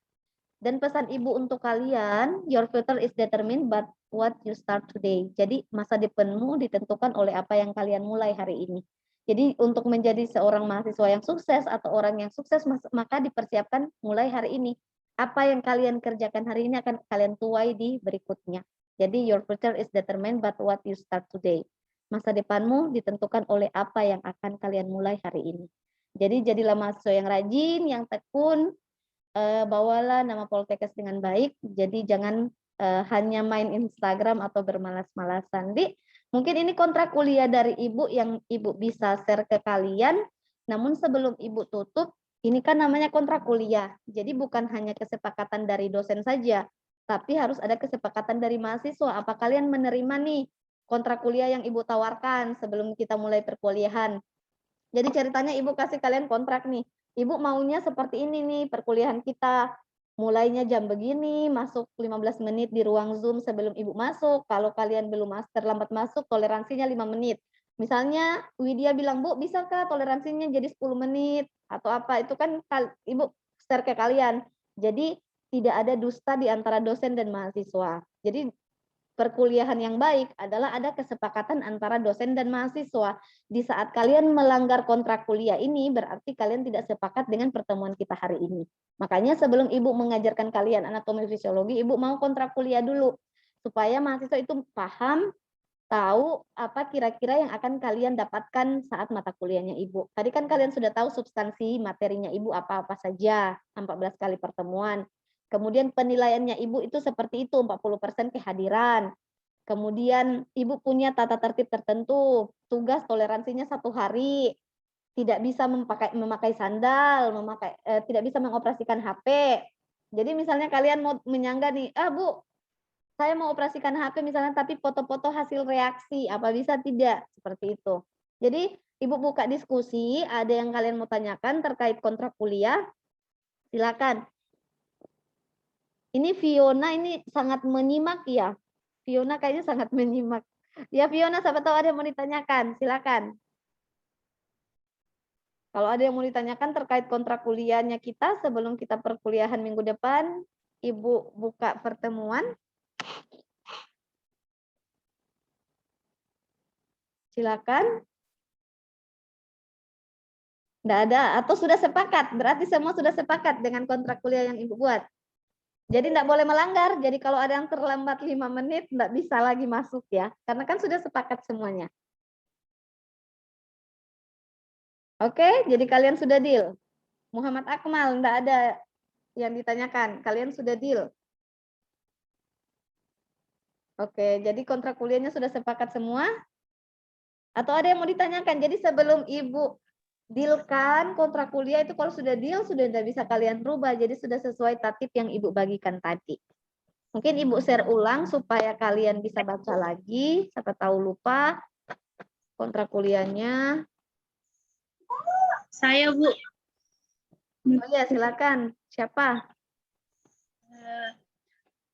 [SPEAKER 1] Dan pesan Ibu untuk kalian, your future is determined by what you start today. Jadi masa depanmu ditentukan oleh apa yang kalian mulai hari ini. Jadi untuk menjadi seorang mahasiswa yang sukses atau orang yang sukses, maka dipersiapkan mulai hari ini. Apa yang kalian kerjakan hari ini akan kalian tuai di berikutnya. Jadi your future is determined by what you start today. Masa depanmu ditentukan oleh apa yang akan kalian mulai hari ini. Jadi jadilah mahasiswa yang rajin, yang tekun, bawalah nama Poltekkes dengan baik. Jadi jangan hanya main Instagram atau bermalas-malasan. Mungkin ini kontrak kuliah dari Ibu yang Ibu bisa share ke kalian. Namun sebelum Ibu tutup, ini kan namanya kontrak kuliah. Jadi bukan hanya kesepakatan dari dosen saja, tapi harus ada kesepakatan dari mahasiswa. Apa kalian menerima nih kontrak kuliah yang Ibu tawarkan sebelum kita mulai perkuliahan? Jadi ceritanya Ibu kasih kalian kontrak nih. Ibu maunya seperti ini nih perkuliahan kita. Mulainya jam begini, masuk 15 menit di ruang Zoom sebelum Ibu masuk. Kalau kalian belum terlambat masuk, toleransinya 5 menit. Misalnya Widya bilang, Bu, bisakah toleransinya jadi 10 menit? Atau apa, itu kan Ibu share ke kalian. Jadi tidak ada dusta di antara dosen dan mahasiswa. Jadi perkuliahan yang baik adalah ada kesepakatan antara dosen dan mahasiswa. Di saat kalian melanggar kontrak kuliah ini, berarti kalian tidak sepakat dengan pertemuan kita hari ini. Makanya sebelum Ibu mengajarkan kalian anatomi fisiologi, Ibu mau kontrak kuliah dulu. Supaya mahasiswa itu paham, tahu apa kira-kira yang akan kalian dapatkan saat mata kuliahnya Ibu. Tadi kan kalian sudah tahu substansi materinya Ibu apa-apa saja, 14 kali pertemuan. Kemudian penilaiannya Ibu itu seperti itu, 40% kehadiran. Kemudian Ibu punya tata tertib tertentu, tugas toleransinya 1 hari, tidak bisa memakai sandal, tidak bisa mengoperasikan HP. Jadi misalnya kalian mau menyangga nih, Bu, saya mau operasikan HP misalnya, tapi foto-foto hasil reaksi, apa bisa tidak? Seperti itu. Jadi Ibu buka diskusi, ada yang kalian mau tanyakan terkait kontrak kuliah, silakan. Ini Fiona ini sangat menyimak ya. Fiona kayaknya sangat menyimak. Ya Fiona, siapa tahu ada yang mau ditanyakan. Silakan. Kalau ada yang mau ditanyakan terkait kontrak kuliahnya kita sebelum kita perkuliahan minggu depan, Ibu buka pertemuan. Silakan. Tidak ada atau sudah sepakat, berarti semua sudah sepakat dengan kontrak kuliah yang Ibu buat. Jadi tidak boleh melanggar. Jadi kalau ada yang terlambat 5 menit, tidak bisa lagi masuk ya. Karena kan sudah sepakat semuanya. Oke, jadi kalian sudah deal. Muhammad Akmal, tidak ada yang ditanyakan. Kalian sudah deal. Oke, jadi kontrak kuliahnya sudah sepakat semua? Atau ada yang mau ditanyakan? Jadi sebelum Ibu dealkan kontrak kuliah itu kalau sudah deal, sudah tidak bisa kalian rubah. Jadi sudah sesuai tatip yang Ibu bagikan tadi. Mungkin Ibu share ulang supaya kalian bisa baca lagi. Siapa tahu lupa kontrak kuliahnya.
[SPEAKER 2] Saya, Bu.
[SPEAKER 1] Oh ya, silakan. Siapa?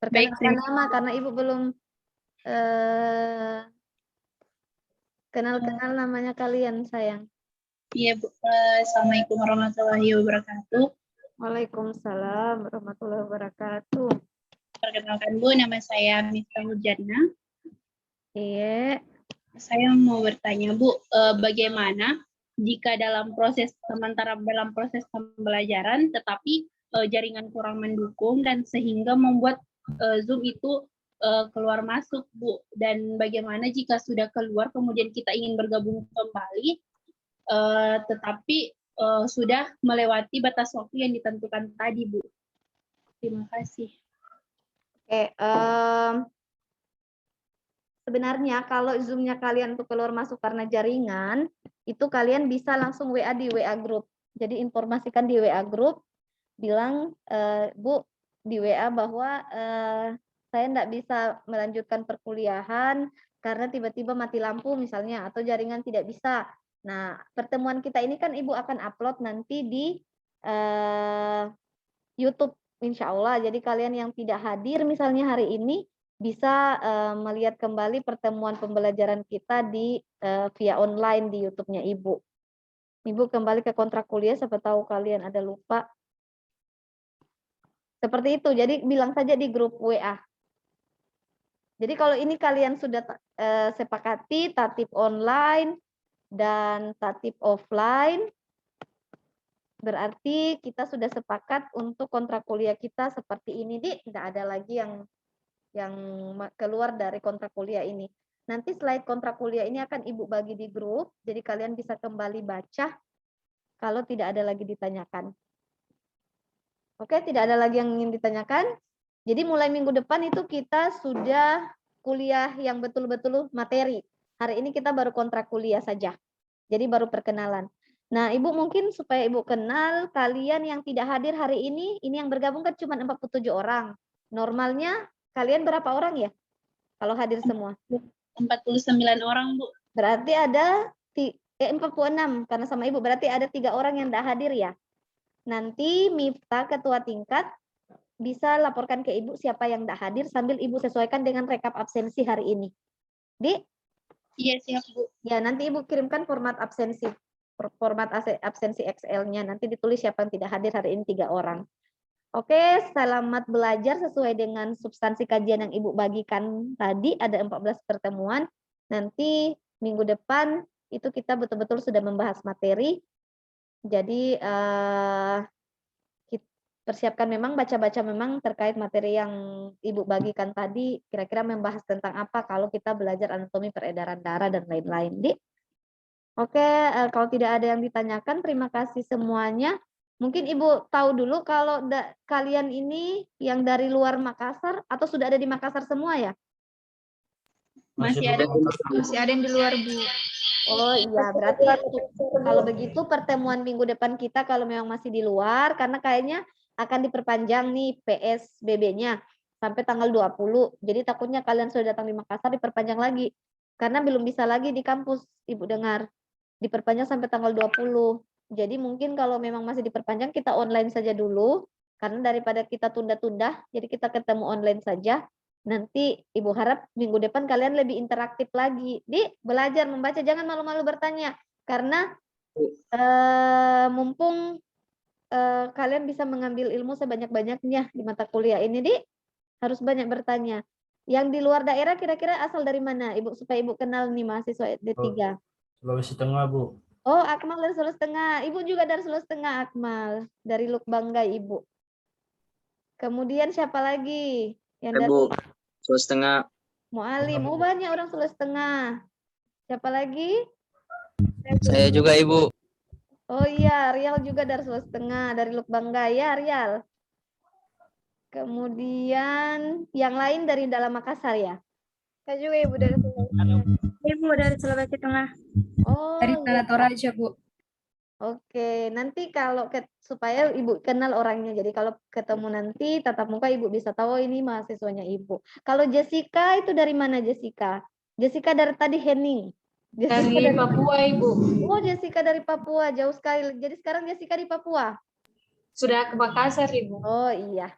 [SPEAKER 2] Baik,
[SPEAKER 1] Perkenalkan nama karena Ibu belum kenal-kenal namanya kalian, sayang.
[SPEAKER 2] Iya, Bu. Assalamualaikum warahmatullahi wabarakatuh.
[SPEAKER 1] Waalaikumsalam warahmatullahi wabarakatuh.
[SPEAKER 2] Perkenalkan, Bu, nama saya Miftahul Jannah.
[SPEAKER 1] Iya.
[SPEAKER 2] Saya mau bertanya, Bu, bagaimana jika sementara dalam proses pembelajaran, tetapi jaringan kurang mendukung dan sehingga membuat Zoom itu keluar masuk, Bu. Dan bagaimana jika sudah keluar kemudian kita ingin bergabung kembali, tetapi sudah melewati batas waktu yang ditentukan tadi, Bu. Terima kasih.
[SPEAKER 1] Oke, sebenarnya kalau Zoom-nya kalian untuk keluar masuk karena jaringan, itu kalian bisa langsung WA di WA Group. Jadi informasikan di WA Group, bilang, Bu, di WA bahwa saya tidak bisa melanjutkan perkuliahan karena tiba-tiba mati lampu misalnya, atau jaringan tidak bisa. Nah, pertemuan kita ini kan Ibu akan upload nanti di YouTube, insya Allah. Jadi kalian yang tidak hadir misalnya hari ini, bisa melihat kembali pertemuan pembelajaran kita di via online di YouTube-nya Ibu. Ibu kembali ke kontrak kuliah, siapa tahu kalian ada lupa. Seperti itu, jadi bilang saja di grup WA. Jadi kalau ini kalian sudah sepakati tatip online dan tatip offline, berarti kita sudah sepakat untuk kontrak kuliah kita seperti ini, Tidak ada lagi yang keluar dari kontrak kuliah ini. Nanti slide kontrak kuliah ini akan Ibu bagi di grup, jadi kalian bisa kembali baca kalau tidak ada lagi ditanyakan. Oke, tidak ada lagi yang ingin ditanyakan. Jadi mulai minggu depan itu kita sudah kuliah yang betul-betul materi. Hari ini kita baru kontrak kuliah saja. Jadi baru perkenalan. Nah, Ibu mungkin supaya Ibu kenal kalian yang tidak hadir hari ini yang bergabung kan cuma 47 orang. Normalnya kalian berapa orang ya? Kalau hadir semua?
[SPEAKER 2] 49 orang, Bu.
[SPEAKER 1] Berarti ada 46 karena sama Ibu berarti ada 3 orang yang tidak hadir ya. Nanti Miftah ketua tingkat bisa laporkan ke Ibu siapa yang tidak hadir sambil Ibu sesuaikan dengan rekap absensi hari ini.
[SPEAKER 2] Iya, siap, Bu.
[SPEAKER 1] Ya, nanti Ibu kirimkan format absensi Excel-nya. Nanti ditulis siapa yang tidak hadir hari ini 3 orang. Oke, selamat belajar sesuai dengan substansi kajian yang Ibu bagikan tadi. Ada 14 pertemuan. Nanti minggu depan itu kita betul-betul sudah membahas materi. Jadi persiapkan memang baca-baca memang terkait materi yang Ibu bagikan tadi. Kira-kira membahas tentang apa kalau kita belajar anatomi peredaran darah dan lain-lain. Oke, kalau tidak ada yang ditanyakan, terima kasih semuanya. Mungkin Ibu tahu dulu kalau kalian ini yang dari luar Makassar atau sudah ada di Makassar semua ya?
[SPEAKER 2] Masih ada yang di luar, Bu.
[SPEAKER 1] Oh iya, berarti kalau begitu pertemuan minggu depan kita kalau memang masih di luar, karena kayaknya akan diperpanjang nih PSBB-nya sampai tanggal 20. Jadi takutnya kalian sudah datang di Makassar diperpanjang lagi. Karena belum bisa lagi di kampus, Ibu dengar. Diperpanjang sampai tanggal 20. Jadi mungkin kalau memang masih diperpanjang kita online saja dulu, karena daripada kita tunda-tunda, jadi kita ketemu online saja. Nanti Ibu harap minggu depan kalian lebih interaktif lagi. Belajar membaca, jangan malu-malu bertanya. Karena mumpung kalian bisa mengambil ilmu sebanyak-banyaknya di mata kuliah ini, Dik, harus banyak bertanya. Yang di luar daerah kira-kira asal dari mana, Ibu, supaya Ibu kenal nih mahasiswa D3.
[SPEAKER 4] Sulawesi Tengah, Bu.
[SPEAKER 1] Oh, Akmal dari Sulawesi Tengah. Ibu juga dari Sulawesi Tengah, Akmal. Dari Lukbanggai, Ibu. Kemudian siapa lagi? Yang dari
[SPEAKER 3] Bu, Sulawesi Tengah.
[SPEAKER 1] Mualim. Oh, banyak orang Sulawesi Tengah. Siapa lagi?
[SPEAKER 5] Saya juga, Ibu.
[SPEAKER 1] Oh iya, Rial juga dari Sulawesi Tengah, dari Lukbanggai ya, Rial. Kemudian yang lain dari dalam Makassar ya?
[SPEAKER 6] Saya juga Ibu dari Sulawesi Tengah. Ibu dari Sulawesi Tengah.
[SPEAKER 1] Oh,
[SPEAKER 6] Dari
[SPEAKER 1] iya.
[SPEAKER 6] Toraja, Bu.
[SPEAKER 1] Oke, nanti kalau supaya Ibu kenal orangnya. Jadi kalau ketemu nanti tatap muka Ibu bisa tahu, oh, ini mahasiswanya Ibu. Kalau Jessica itu dari mana, Jessica? Jessica dari tadi Henning. Jessica
[SPEAKER 7] Dari Papua, Ibu.
[SPEAKER 1] Oh, Jessica dari Papua, jauh sekali. Jadi sekarang Jessica di Papua?
[SPEAKER 7] Sudah ke Makassar, Ibu.
[SPEAKER 1] Oh iya.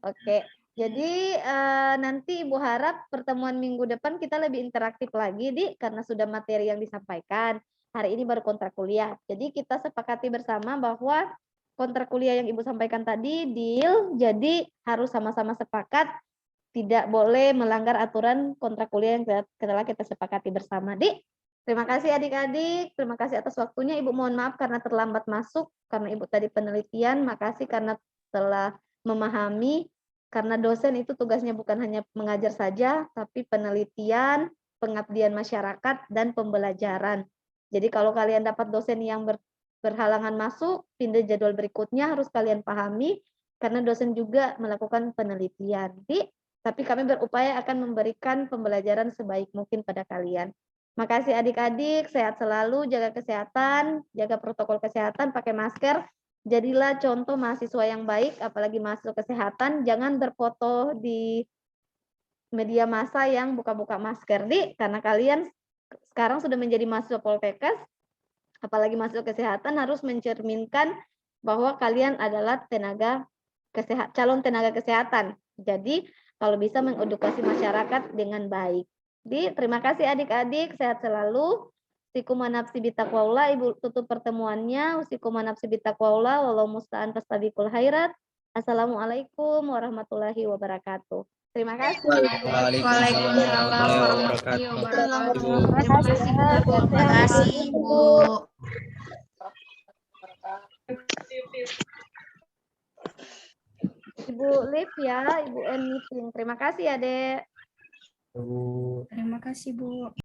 [SPEAKER 1] Oke. Jadi nanti Ibu harap pertemuan minggu depan kita lebih interaktif lagi, Di, karena sudah materi yang disampaikan. Hari ini baru kontrak kuliah. Jadi kita sepakati bersama bahwa kontrak kuliah yang Ibu sampaikan tadi deal, jadi harus sama-sama sepakat tidak boleh melanggar aturan kontrak kuliah yang telah kita sepakati bersama, Di. Terima kasih adik-adik, terima kasih atas waktunya. Ibu mohon maaf karena terlambat masuk, karena Ibu tadi penelitian, makasih karena telah memahami, karena dosen itu tugasnya bukan hanya mengajar saja, tapi penelitian, pengabdian masyarakat, dan pembelajaran. Jadi kalau kalian dapat dosen yang berhalangan masuk, pindah jadwal berikutnya harus kalian pahami, karena dosen juga melakukan penelitian. Tapi kami berupaya akan memberikan pembelajaran sebaik mungkin pada kalian. Makasih adik-adik, sehat selalu, jaga kesehatan, jaga protokol kesehatan, pakai masker. Jadilah contoh mahasiswa yang baik, apalagi mahasiswa kesehatan, jangan berfoto di media massa yang buka-buka masker, Di, karena kalian sekarang sudah menjadi mahasiswa Poltekkes, apalagi mahasiswa kesehatan harus mencerminkan bahwa kalian adalah calon tenaga kesehatan. Jadi, kalau bisa mengedukasi masyarakat dengan baik. Terima kasih adik-adik, sehat selalu. Usikum nafsi bitaqwaullah, Ibu tutup pertemuannya. Usikum nafsi bitaqwaullah, wallahu musta'an fastabiqul khairat. Assalamualaikum warahmatullahi wabarakatuh. Terima kasih.
[SPEAKER 5] Waalaikumsalam warahmatullahi wabarakatuh.
[SPEAKER 6] Terima kasih, Bu.
[SPEAKER 1] Terima kasih,
[SPEAKER 6] Ibu.
[SPEAKER 1] Ibu Liv ya, Ibu N meeting. Terima kasih ya, Dek.
[SPEAKER 4] Bu.
[SPEAKER 6] Terima kasih, Bu.